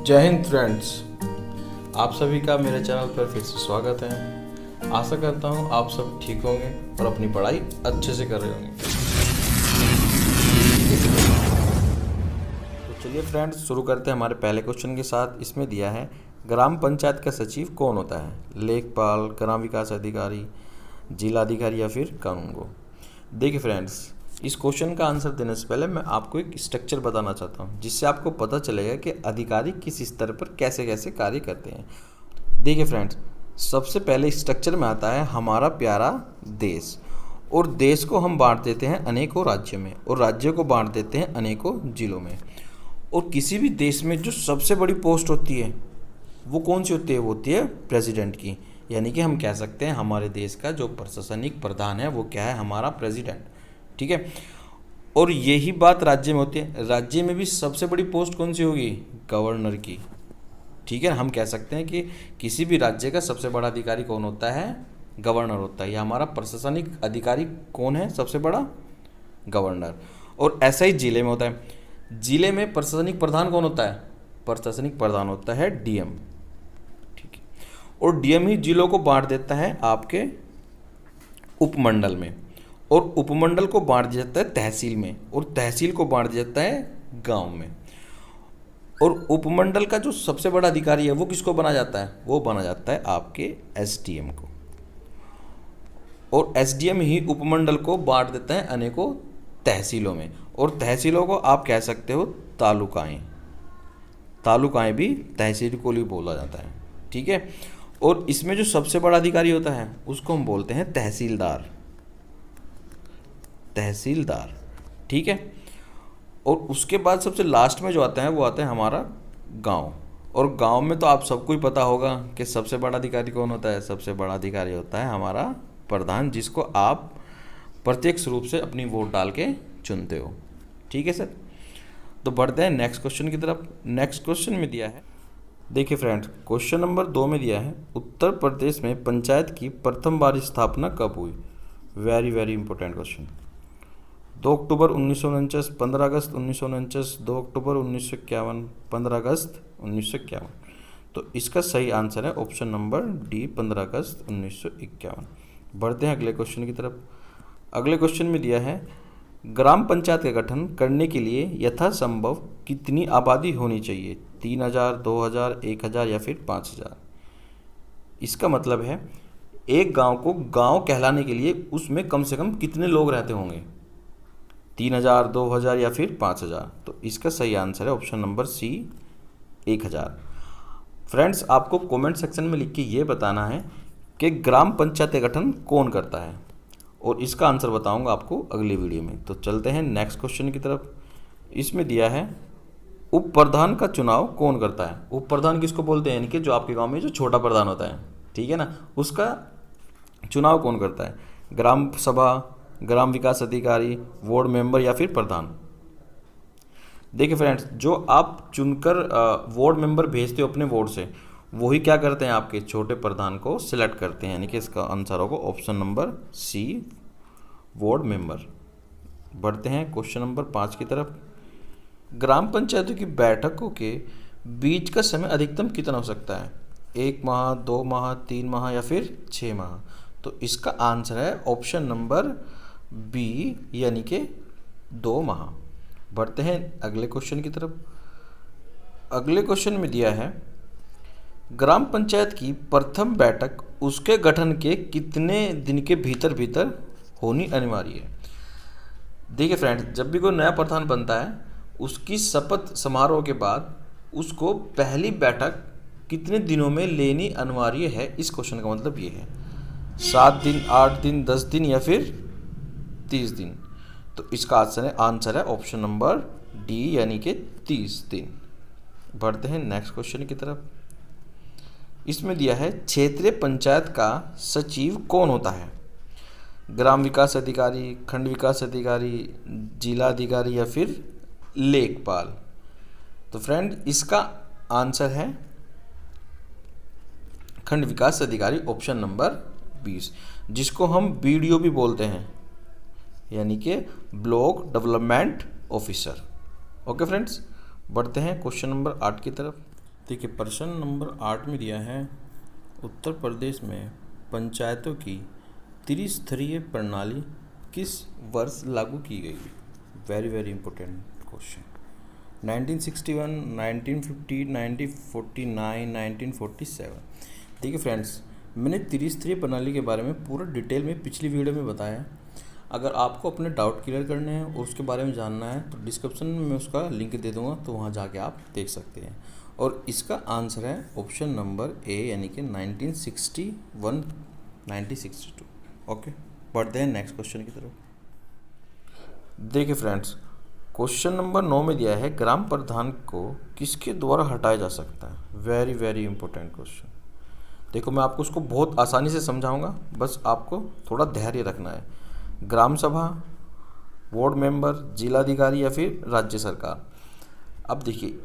जय हिंद फ्रेंड्स, आप सभी का मेरे चैनल पर फिर से स्वागत है। आशा करता हूँ आप सब ठीक होंगे और अपनी पढ़ाई अच्छे से कर रहे होंगे। तो चलिए फ्रेंड्स, शुरू करते हैं हमारे पहले क्वेश्चन के साथ। इसमें दिया है ग्राम पंचायत का सचिव कौन होता है? लेखपाल, ग्राम विकास अधिकारी, जिला अधिकारी या फिर कानूनगो। देखिए फ्रेंड्स, इस क्वेश्चन का आंसर देने से पहले मैं आपको एक स्ट्रक्चर बताना चाहता हूँ, जिससे आपको पता चलेगा कि अधिकारी किस स्तर पर कैसे कैसे कार्य करते हैं। देखिए फ्रेंड्स, सबसे पहले स्ट्रक्चर में आता है हमारा प्यारा देश, और देश को हम बांट देते हैं अनेकों राज्यों में, और राज्यों को बांट देते हैं अनेकों जिलों में। और किसी भी देश में जो सबसे बड़ी पोस्ट होती है वो कौन सी होती है? वो होती है प्रेसिडेंट की। यानी कि हम कह सकते हैं हमारे देश का जो प्रशासनिक प्रधान है वो क्या है? हमारा प्रेसिडेंट। ठीक है। और यही बात राज्य में होती है। राज्य में भी सबसे बड़ी पोस्ट कौन सी होगी? गवर्नर की। ठीक है। हम कह सकते हैं कि किसी भी राज्य का सबसे बड़ा अधिकारी कौन होता है? गवर्नर होता है। या हमारा प्रशासनिक अधिकारी कौन है सबसे बड़ा? गवर्नर। और ऐसा ही जिले में होता है। जिले में प्रशासनिक प्रधान कौन होता है? प्रशासनिक प्रधान होता है डीएम। ठीक है। और डीएम ही जिलों को बांट देता है आपके उपमंडल में, और उपमंडल को बांट दिया जाता है तहसील में, और तहसील को बांट दिया जाता है गांव में। और उपमंडल का जो सबसे बड़ा अधिकारी है वो किसको बना जाता है? वो बना जाता है आपके एसडीएम को। और एसडीएम ही उपमंडल को बांट देता है अनेकों तहसीलों में, और तहसीलों को आप कह सकते हो तालुकाएं। तालुकाएं भी तहसील को ही बोला जाता है। ठीक है। और इसमें जो सबसे बड़ा अधिकारी होता है उसको हम बोलते हैं तहसीलदार। तहसीलदार। ठीक है। और उसके बाद सबसे लास्ट में जो आता है वो आता है हमारा गांव। और गांव में तो आप सबको ही पता होगा कि सबसे बड़ा अधिकारी कौन होता है? सबसे बड़ा अधिकारी होता है हमारा प्रधान, जिसको आप प्रत्यक्ष रूप से अपनी वोट डाल के चुनते हो। ठीक है सर। तो बढ़ते हैं नेक्स्ट क्वेश्चन की तरफ। नेक्स्ट क्वेश्चन में दिया है, देखिए फ्रेंड्स, क्वेश्चन नंबर 2 में दिया है उत्तर प्रदेश में पंचायत की प्रथम बार स्थापना कब हुई? Very very important question. 2 अक्टूबर 1949, 15 अगस्त 1949, 2 अक्टूबर 1951, 15 अगस्त 1951। तो इसका सही आंसर है ऑप्शन नंबर डी, 15 अगस्त 1951। बढ़ते हैं अगले क्वेश्चन की तरफ। अगले क्वेश्चन में दिया है ग्राम पंचायत का गठन करने के लिए यथासंभव कितनी आबादी होनी चाहिए? 3000, 2000, 1000 या फिर 5000। इसका मतलब है एक गांव को गांव कहलाने के लिए उसमें कम से कम कितने लोग रहते होंगे? 3000, 2000 या फिर 5000। तो इसका सही आंसर है ऑप्शन नंबर सी, 1000। फ्रेंड्स, आपको कमेंट सेक्शन में लिख के ये बताना है कि ग्राम पंचायत का गठन कौन करता है, और इसका आंसर बताऊंगा आपको अगली वीडियो में। तो चलते हैं नेक्स्ट क्वेश्चन की तरफ। इसमें दिया है उप प्रधान का चुनाव कौन करता है? उप प्रधान किसको बोलते हैं? यानी कि जो आपके गांव में जो छोटा प्रधान होता है, ठीक है ना, उसका चुनाव कौन करता है? ग्राम सभा, ग्राम विकास अधिकारी, वार्ड मेंबर या फिर प्रधान। देखिए फ्रेंड्स, जो आप चुनकर वार्ड मेंबर भेजते हो अपने वार्ड से, वही क्या करते हैं? आपके छोटे प्रधान को सिलेक्ट करते हैं। यानी कि इसका आंसर होगा option number C, ward member. बढ़ते हैं क्वेश्चन नंबर 5 की तरफ। ग्राम पंचायतों की बैठकों के बीच का समय अधिकतम कितना हो सकता है? 1 माह, 2 माह, 3 माह या फिर 6 माह। तो इसका आंसर है ऑप्शन नंबर बी, यानी कि 2 माह। बढ़ते हैं अगले क्वेश्चन की तरफ। अगले क्वेश्चन में दिया है ग्राम पंचायत की प्रथम बैठक उसके गठन के कितने दिन के भीतर भीतर होनी अनिवार्य है? देखिए फ्रेंड्स, जब भी कोई नया प्रधान बनता है उसकी शपथ समारोह के बाद उसको पहली बैठक कितने दिनों में लेनी अनिवार्य है? इस क्वेश्चन का मतलब ये है 7 दिन, 8 दिन, 10 दिन या फिर 30 दिन। तो इसका आंसर है ऑप्शन नंबर डी, यानी कि 30 दिन। बढ़ते हैं नेक्स्ट क्वेश्चन की तरफ। इसमें दिया है क्षेत्रीय पंचायत का सचिव कौन होता है? ग्राम विकास अधिकारी, खंड विकास अधिकारी, जिला अधिकारी या फिर लेखपाल। तो फ्रेंड, इसका आंसर है खंड विकास अधिकारी, ऑप्शन नंबर 20, जिसको हम बीडीओ भी बोलते हैं, यानी कि block development officer. Okay friends, बढ़ते हैं क्वेश्चन नंबर 8 की तरफ। देखिए प्रश्न नंबर 8 में दिया है, उत्तर प्रदेश में पंचायतों की त्रिस्तरीय प्रणाली किस वर्ष लागू की गई? Very very important question. 1961, 1950, 1949, 1947। देखिए फ्रेंड्स, मैंने त्रिस्तरीय प्रणाली के बारे में पूरा डिटेल में पिछली वीडियो में बताया है। अगर आपको अपने डाउट क्लियर करने हैं और उसके बारे में जानना है तो डिस्क्रिप्शन में मैं उसका लिंक दे दूंगा, तो वहाँ जाके आप देख सकते हैं। और इसका आंसर है ऑप्शन नंबर ए, यानी कि 1961, 1962। ओके, बढ़ते हैं नेक्स्ट क्वेश्चन की तरफ। देखिए फ्रेंड्स, क्वेश्चन नंबर 9 में दिया है, ग्राम प्रधान को किसके द्वारा हटाया जा सकता है? Very very important question. देखो मैं आपको उसको बहुत आसानी से समझाऊंगा, बस आपको थोड़ा धैर्य रखना है। ग्राम सभा, वार्ड मेंबर, जिलाधिकारी या फिर राज्य सरकार। अब देखिए,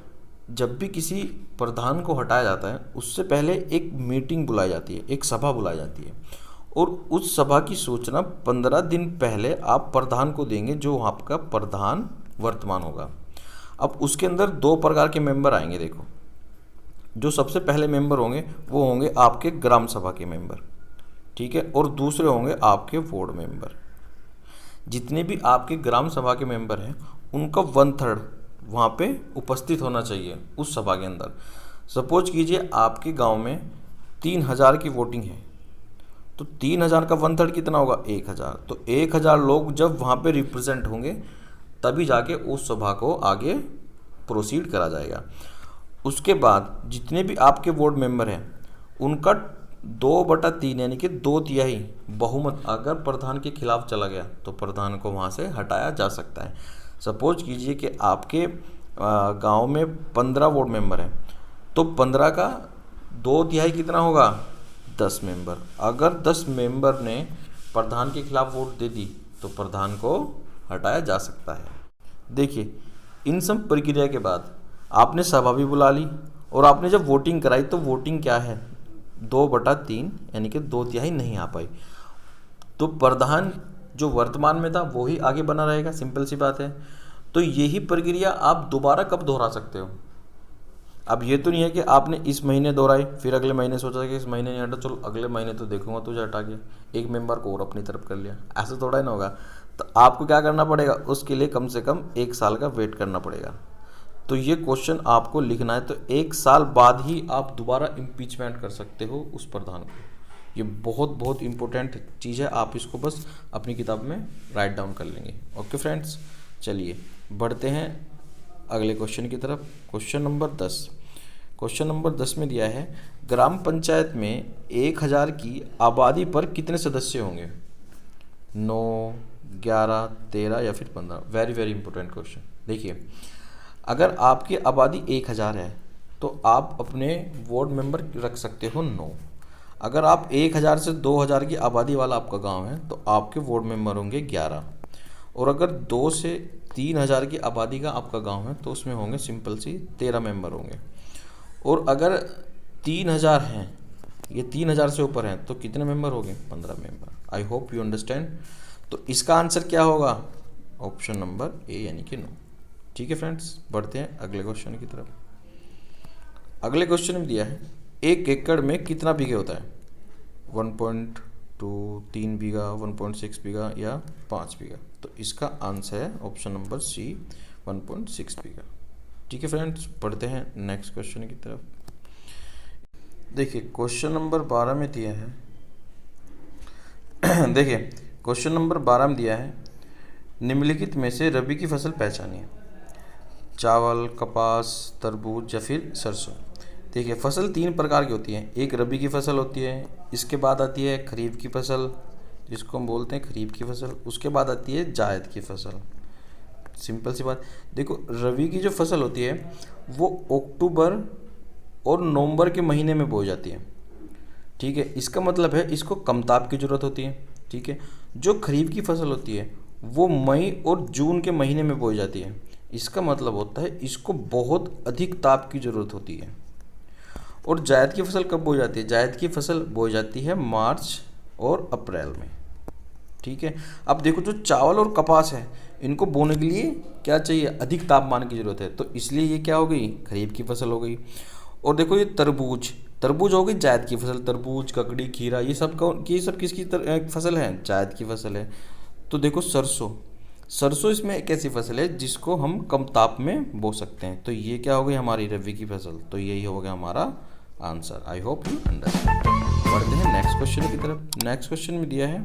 जब भी किसी प्रधान को हटाया जाता है उससे पहले एक मीटिंग बुलाई जाती है, एक सभा बुलाई जाती है, और उस सभा की सूचना 15 दिन पहले आप प्रधान को देंगे, जो आपका प्रधान वर्तमान होगा। अब उसके अंदर 2 प्रकार के मेंबर आएंगे। देखो, जो सबसे पहले मेंबर होंगे वो होंगे आपके ग्राम सभा के मेंबर, ठीक है, और दूसरे होंगे आपके वार्ड मेंबर। जितने भी आपके ग्राम सभा के मेंबर हैं उनका 1/3 वहाँ पे उपस्थित होना चाहिए उस सभा के अंदर। सपोज कीजिए आपके गांव में 3000 की वोटिंग है, तो 3000 का 1/3 कितना होगा? 1000। तो 1000 लोग जब वहाँ पे रिप्रेजेंट होंगे तभी जाके उस सभा को आगे प्रोसीड करा जाएगा। उसके बाद जितने भी आपके वार्ड मेंबर हैं उनका 2/3 यानी कि 2/3 बहुमत अगर प्रधान के खिलाफ चला गया तो प्रधान को वहाँ से हटाया जा सकता है। सपोज कीजिए कि आपके गांव में 15 वार्ड मेंबर हैं, तो 15 का 2/3 कितना होगा? 10 मेंबर। अगर 10 मेंबर ने प्रधान के खिलाफ वोट दे दी तो प्रधान को हटाया जा सकता है। देखिए, इन सब प्रक्रिया के बाद आपने सभा भी बुला ली और आपने जब वोटिंग कराई तो वोटिंग क्या है? 2/3 यानी कि 2/3 नहीं आ पाई, तो प्रधान जो वर्तमान में था वो ही आगे बना रहेगा। सिंपल सी बात है। तो यही प्रक्रिया आप दोबारा कब दोहरा सकते हो? अब ये तो नहीं है कि आपने इस महीने दोहराई फिर अगले महीने सोचा कि इस महीने नहीं हटा, चलो अगले महीने तो देखूंगा, तुझे हटा के एक मेंबर को और अपनी तरफ कर लिया। ऐसा थोड़ा ही ना होगा। तो आपको क्या करना पड़ेगा? उसके लिए कम से कम 1 साल का वेट करना पड़ेगा। तो ये क्वेश्चन आपको लिखना है, तो 1 साल बाद ही आप दोबारा इम्पीचमेंट कर सकते हो उस प्रधान को। ये बहुत बहुत इंपॉर्टेंट चीज़ है, आप इसको बस अपनी किताब में राइट डाउन कर लेंगे। ओके फ्रेंड्स, चलिए बढ़ते हैं अगले क्वेश्चन की तरफ। Question number 10। क्वेश्चन नंबर 10 में दिया है, ग्राम पंचायत में 1000 की आबादी पर कितने सदस्य होंगे? 9, 11, 13 या फिर 15? Very very important question. देखिए, अगर आपकी आबादी 1000 है तो आप अपने वार्ड मेंबर रख सकते हो 9। अगर आप 1000 से 2000 की आबादी वाला आपका गांव है तो आपके वार्ड मेंबर होंगे 11। और अगर 2 से 3000 की आबादी का आपका गांव है तो उसमें होंगे सिंपल सी 13 मेंबर होंगे। और अगर 3000 हैं, ये 3000 से ऊपर हैं, तो कितने मेंबर होंगे? 15 member. I hope you understand. तो इसका आंसर क्या होगा? ऑप्शन नंबर ए, यानी कि 9। ठीक है फ्रेंड्स, बढ़ते हैं अगले क्वेश्चन की तरफ। अगले क्वेश्चन में दिया है, 1 एकड़ में कितना बीघे होता है? 1.2, 3 बीघा, 1.6 बीघा या 5 बीघा? तो इसका आंसर है ऑप्शन नंबर सी, 1.6 बीघा। ठीक है फ्रेंड्स, बढ़ते हैं नेक्स्ट क्वेश्चन की तरफ। देखिए, क्वेश्चन नंबर 12 में दिया है देखिए, क्वेश्चन नंबर 12 में दिया है, निम्नलिखित में से रबी की फसल पहचानिए। चावल, कपास, तरबूज या फिर सरसों। देखिए, फसल 3 प्रकार की होती है। एक रबी की फसल होती है, इसके बाद आती है खरीफ की फसल, जिसको हम बोलते हैं खरीफ की फसल। उसके बाद आती है जायद की फसल। सिंपल सी बात। देखो, रबी की जो फसल होती है वो अक्टूबर और नवंबर के महीने में बोई जाती है। ठीक है, इसका मतलब है इसको कम ताप की ज़रूरत होती है। ठीक है, जो खरीफ की फसल होती है वो मई और जून के महीने में बोई जाती है। इसका मतलब होता है इसको बहुत अधिक ताप की ज़रूरत होती है। और जायद की फसल कब बोई जाती है? जायद की फसल बोई जाती है मार्च और अप्रैल में। ठीक है, अब देखो, जो चावल और कपास है इनको बोने के लिए क्या चाहिए? अधिक तापमान की ज़रूरत है, तो इसलिए ये क्या हो गई? खरीफ की फसल हो गई। और देखो ये तरबूज, तरबूज हो गई जायद की फसल, तरबूज, ककड़ी, खीरा, ये सब किसकी फसल है? जायद की फसल है। तो देखो सरसों, सरसों इसमें एक ऐसी फसल है जिसको हम कम ताप में बो सकते हैं, तो ये क्या हो गई हमारी रबी की फसल, तो यही हो गया हमारा answer. I hope you understand. बढ़ते हैं नेक्स्ट क्वेश्चन की तरफ। नेक्स्ट क्वेश्चन में दिया है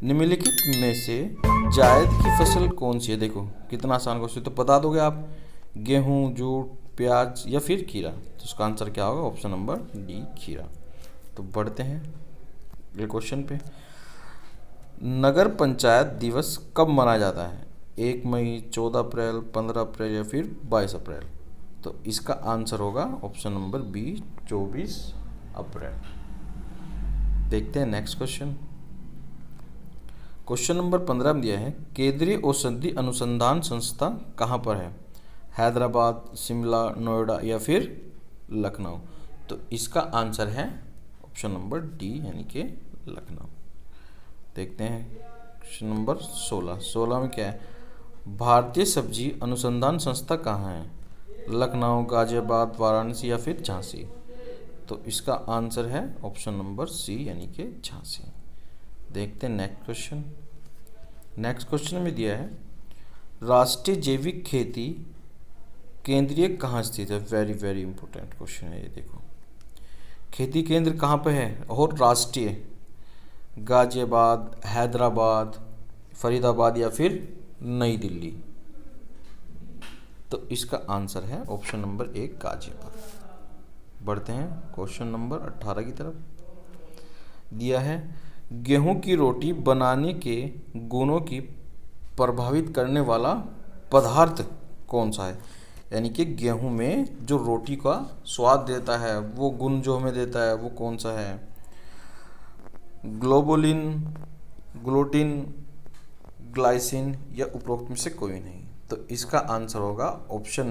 निम्नलिखित में से जायद की फसल कौन सी है? देखो कितना आसान क्वेश्चन, तो बता दोगे आप, गेहूं, जूट, प्याज या फिर खीरा? तो इसका आंसर क्या होगा? ऑप्शन नंबर डी खीरा। तो बढ़ते हैं अगले क्वेश्चन पे। नगर पंचायत दिवस कब मनाया जाता है? 1 मई, 14 अप्रैल, 15 अप्रैल या फिर 22 अप्रैल? तो इसका आंसर होगा ऑप्शन नंबर बी 24 अप्रैल। देखते हैं नेक्स्ट क्वेश्चन। क्वेश्चन नंबर 15 में दिया है केंद्रीय औषधि अनुसंधान संस्था कहाँ पर है? हैदराबाद, शिमला, नोएडा या फिर लखनऊ? तो इसका आंसर है ऑप्शन नंबर डी यानी कि लखनऊ। देखते हैं क्वेश्चन नंबर 16 में क्या है? भारतीय सब्जी अनुसंधान संस्था कहाँ है? लखनऊ, गाजियाबाद, वाराणसी या फिर झांसी? तो इसका आंसर है ऑप्शन नंबर सी यानी कि झांसी। देखते हैं नेक्स्ट क्वेश्चन। नेक्स्ट क्वेश्चन में दिया है राष्ट्रीय जैविक खेती केंद्रीय कहाँ स्थित है? वेरी वेरी इंपॉर्टेंट क्वेश्चन है ये। देखो खेती केंद्र कहाँ पे है और राष्ट्रीय, गाजियाबाद, हैदराबाद, फरीदाबाद या फिर नई दिल्ली? तो इसका आंसर है ऑप्शन नंबर 1 गाजियाबाद। बढ़ते हैं क्वेश्चन नंबर 18 की तरफ। दिया है गेहूं की रोटी बनाने के गुणों की प्रभावित करने वाला पदार्थ कौन सा है? यानी कि गेहूं में जो रोटी का स्वाद देता है, वो गुण जो हमें देता है वो कौन सा है? ग्लोबुलिन, ग्लूटिन, ग्लाइसिन या उपरोक्त में से कोई नहीं? तो इसका आंसर होगा ऑप्शन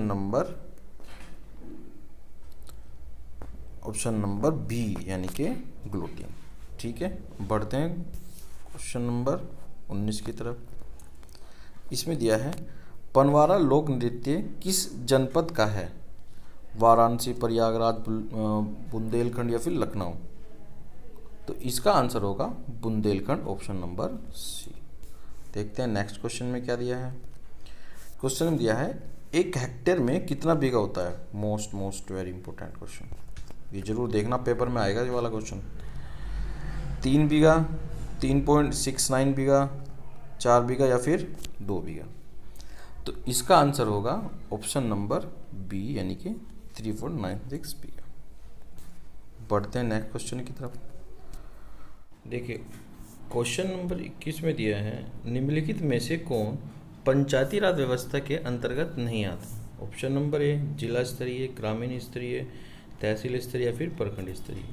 नंबर बी यानी कि ग्लूटिन। ठीक है, बढ़ते हैं क्वेश्चन नंबर 19 की तरफ। इसमें दिया है पनवारा लोक नृत्य किस जनपद का है? वाराणसी, प्रयागराज, बुंदेलखंड या फिर लखनऊ? तो इसका आंसर होगा बुंदेलखंड, ऑप्शन नंबर सी। देखते हैं नेक्स्ट क्वेश्चन में क्या दिया है। क्वेश्चन में दिया है 1 हेक्टेयर में कितना बीघा होता है? मोस्ट वेरी इंपॉर्टेंट क्वेश्चन, ये जरूर देखना, पेपर में आएगा ये वाला क्वेश्चन। 3 बीघा, 3.69 बीघा, 4 बीघा या फिर 2 बीघा? तो इसका आंसर होगा ऑप्शन नंबर बी यानी कि 3.96 बीघा। बढ़ते हैं नेक्स्ट क्वेश्चन की तरफ। देखिए क्वेश्चन नंबर 21 में दिया है निम्नलिखित में से कौन पंचायती राज व्यवस्था के अंतर्गत नहीं आता? ऑप्शन नंबर ए जिला स्तरीय, ग्रामीण स्तरीय, तहसील स्तरीय या फिर प्रखंड स्तरीय?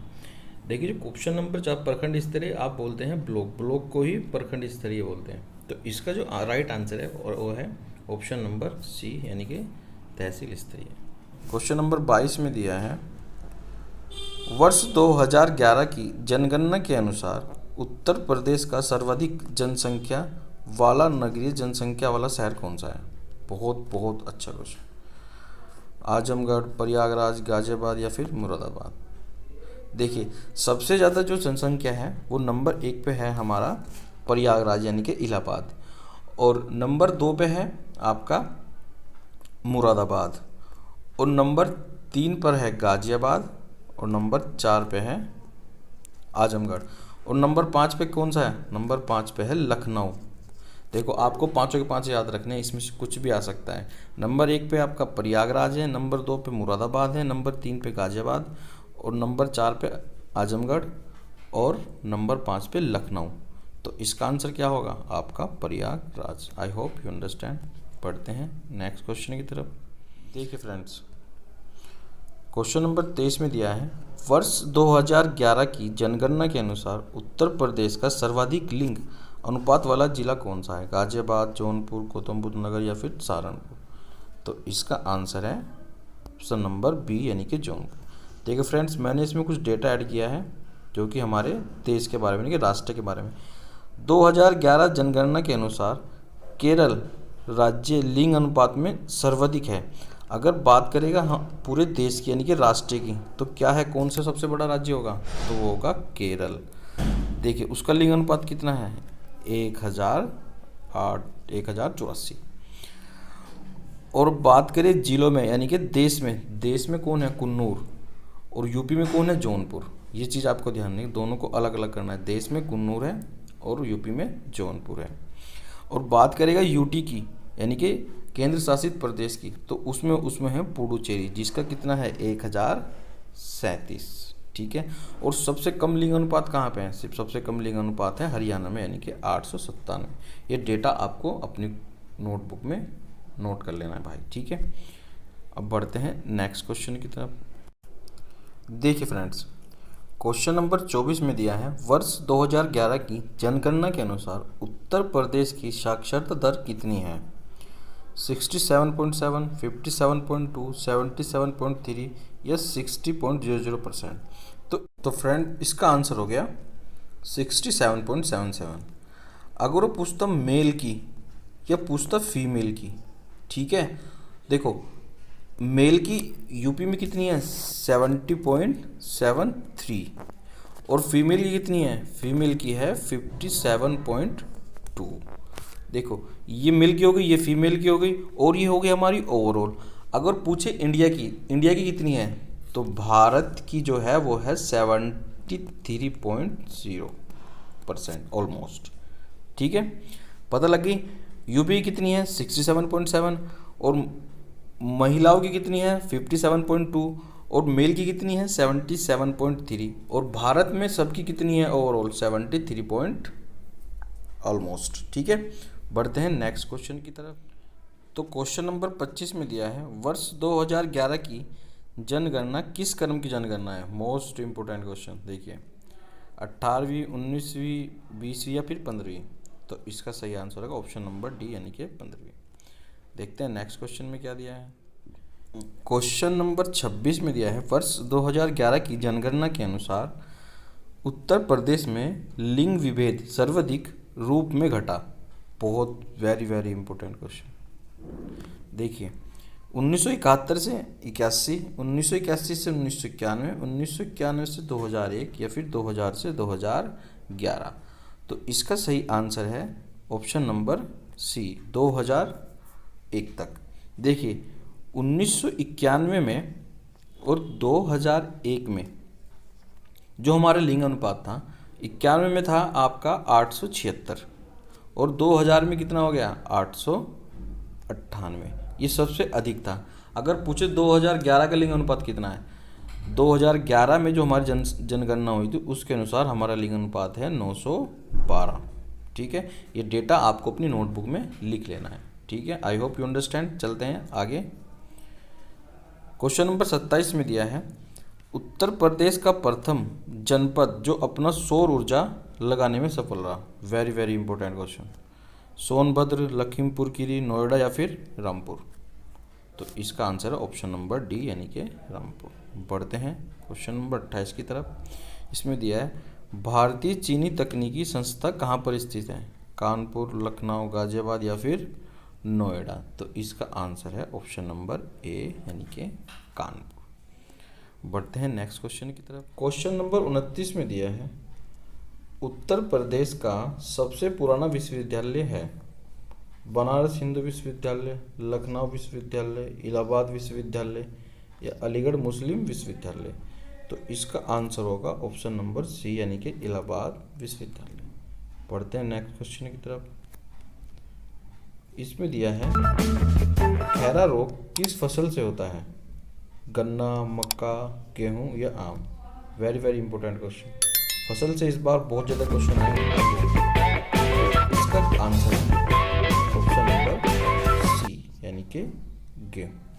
देखिए जो ऑप्शन नंबर 4 प्रखंड स्तरीय आप बोलते हैं, ब्लॉक को ही प्रखंड स्तरीय बोलते हैं। तो इसका जो राइट आंसर है और वो है ऑप्शन नंबर सी यानी कि तहसील स्तरीय। क्वेश्चन नंबर 22 में दिया है वर्ष 2011 की जनगणना के अनुसार उत्तर प्रदेश का सर्वाधिक जनसंख्या वाला नगरीय जनसंख्या वाला शहर कौन सा है? बहुत अच्छा क्वेश्चन। आजमगढ़, प्रयागराज, गाजियाबाद या फिर मुरादाबाद? देखिए सबसे ज़्यादा जो जनसंख्या है वो नंबर 1 पे है हमारा प्रयागराज यानी कि इलाहाबाद, और नंबर 2 पे है आपका मुरादाबाद, और नंबर 3 पर है गाजियाबाद, और नंबर 4 पे है आजमगढ़, और नंबर 5 पे कौन सा है? नंबर 5 पे है लखनऊ। देखो आपको पाँचों के पाँच याद रखने हैं, इसमें से कुछ भी आ सकता है। नंबर 1 पे आपका प्रयागराज है, नंबर 2 पे मुरादाबाद है, नंबर 3 पे गाजियाबाद, और नंबर 4 पे आजमगढ़, और नंबर 5 पे लखनऊ। तो इसका आंसर क्या होगा आपका? Prayagraj. I hope you understand. पढ़ते हैं नेक्स्ट क्वेश्चन की तरफ। देखिए फ्रेंड्स क्वेश्चन नंबर 23 में दिया है वर्ष 2011 की जनगणना के अनुसार उत्तर प्रदेश का सर्वाधिक लिंग अनुपात वाला जिला कौन सा है? गाजियाबाद, जौनपुर, गौतम बुद्ध नगर या फिर सहारनपुर? तो इसका आंसर है ऑप्शन नंबर बी यानी कि जौनपुर। देखिए फ्रेंड्स मैंने इसमें कुछ डेटा ऐड किया है जो कि हमारे देश के बारे में यानी कि राष्ट्र के बारे में। 2011 जनगणना के अनुसार केरल राज्य लिंग अनुपात में सर्वाधिक है। अगर बात करेगा हाँ पूरे देश की यानी कि राष्ट्र की, तो क्या है, कौन सा सबसे बड़ा राज्य होगा, तो वो होगा केरल। देखिए उसका लिंग अनुपात कितना है, 1084। और बात करें जिलों में यानी कि देश में कौन है, कुन्नूर, और यूपी में कौन है, जौनपुर। ये चीज़ आपको ध्यान नहीं, दोनों को अलग अलग करना है, देश में कुन्नूर है और यूपी में जौनपुर है। और बात करेगा यूटी की यानी कि केंद्र शासित प्रदेश की, तो उसमें है पुडुचेरी, जिसका कितना है 1037। ठीक है। और सबसे कम लिंग अनुपात कहाँ पे है, सिर्फ सबसे कम लिंग अनुपात है हरियाणा में यानी कि 897। ये डेटा आपको अपनी नोटबुक में नोट कर लेना है भाई। ठीक है। अब बढ़ते हैं नेक्स्ट क्वेश्चन की तरफ। देखिए फ्रेंड्स, क्वेश्चन नंबर 24 में दिया है, वर्ष 2011 की जनगणना के अनुसार उत्तर प्रदेश की साक्षरता दर कितनी है, 67.7, 57.2, 77.3 या 60.00%। तो फ्रेंड इसका आंसर हो गया 67.77। अगर वो पूछता मेल की या पूछता फीमेल की, ठीक है, देखो मेल की यूपी में कितनी है 70.73 और फीमेल की कितनी है, फीमेल की है 57.2। देखो ये मेल की हो गई, ये फीमेल की हो गई, और ये हो गई हमारी ओवरऑल। अगर पूछे इंडिया की कितनी है, तो भारत की जो है वो है 73.0% ऑलमोस्ट। ठीक है, पता लग गई। यूपी की कितनी है 67.7 और महिलाओं की कितनी है 57.2 और मेल की कितनी है 77.3 और भारत में सबकी कितनी है ओवरऑल 73 पॉइंट ऑलमोस्ट। ठीक है, बढ़ते हैं नेक्स्ट क्वेश्चन की तरफ। तो क्वेश्चन नंबर 25 में दिया है, वर्ष 2011 की जनगणना किस क्रम की जनगणना है, मोस्ट इम्पोर्टेंट क्वेश्चन। देखिए 18वीं, 19वीं, 20वीं या फिर 15वीं, तो इसका सही आंसर होगा ऑप्शन नंबर डी यानी कि 15वीं। देखते हैं नेक्स्ट क्वेश्चन में क्या दिया है। क्वेश्चन नंबर 26 में दिया है, वर्ष 2011 की जनगणना के अनुसार उत्तर प्रदेश में लिंग विभेद सर्वाधिक रूप में घटा। बहुत वेरी वेरी इंपॉर्टेंट क्वेश्चन। देखिए 1971 से 81, 1981 से 1991, 1991 से 2001 या फिर 2000 से 2011, तो इसका सही आंसर है ऑप्शन नंबर सी 2001 तक। देखिए 1991 में और 2001 में जो हमारा लिंग अनुपात था, 91 में था आपका 876 और 2000 में कितना हो गया 898, ये सबसे अधिक था। अगर पूछे 2011 का लिंग अनुपात कितना है, 2011 में जो हमारी जनगणना हुई थी उसके अनुसार हमारा लिंग अनुपात है 912। ठीक है, ये डेटा आपको अपनी नोटबुक में लिख लेना है। ठीक है, आई होप यू अंडरस्टैंड। चलते हैं आगे। क्वेश्चन नंबर 27 में दिया है, उत्तर प्रदेश का प्रथम जनपद जो अपना सौर ऊर्जा लगाने में सफल रहा। Very very important question. Sonbhadra, Lakhimpur Kheri, Noida या फिर रामपुर, तो इसका आंसर है ऑप्शन नंबर डी यानी कि रामपुर। बढ़ते हैं क्वेश्चन नंबर 28 की तरफ। इसमें दिया है, भारतीय चीनी तकनीकी संस्था कहाँ पर स्थित है, कानपुर, लखनऊ, गाजियाबाद या फिर नोएडा, तो इसका आंसर है ऑप्शन नंबर ए यानी कि कानपुर। बढ़ते हैं नेक्स्ट क्वेश्चन की तरफ। क्वेश्चन नंबर 29 में दिया है, उत्तर प्रदेश का सबसे पुराना विश्वविद्यालय है बनारस हिंदू विश्वविद्यालय, लखनऊ विश्वविद्यालय, इलाहाबाद विश्वविद्यालय या अलीगढ़ मुस्लिम विश्वविद्यालय, तो इसका आंसर होगा ऑप्शन नंबर सी यानी कि इलाहाबाद विश्वविद्यालय। पढ़ते हैं नेक्स्ट क्वेश्चन की तरफ। इसमें दिया है, खैरा रोग किस फसल से होता है, गन्ना, मक्का, गेहूं या आम। Very very important question. फसल से इस बार बहुत ज़्यादा क्वेश्चन आए। इसका आंसर है ऑप्शन नंबर सी यानी कि गेहूं।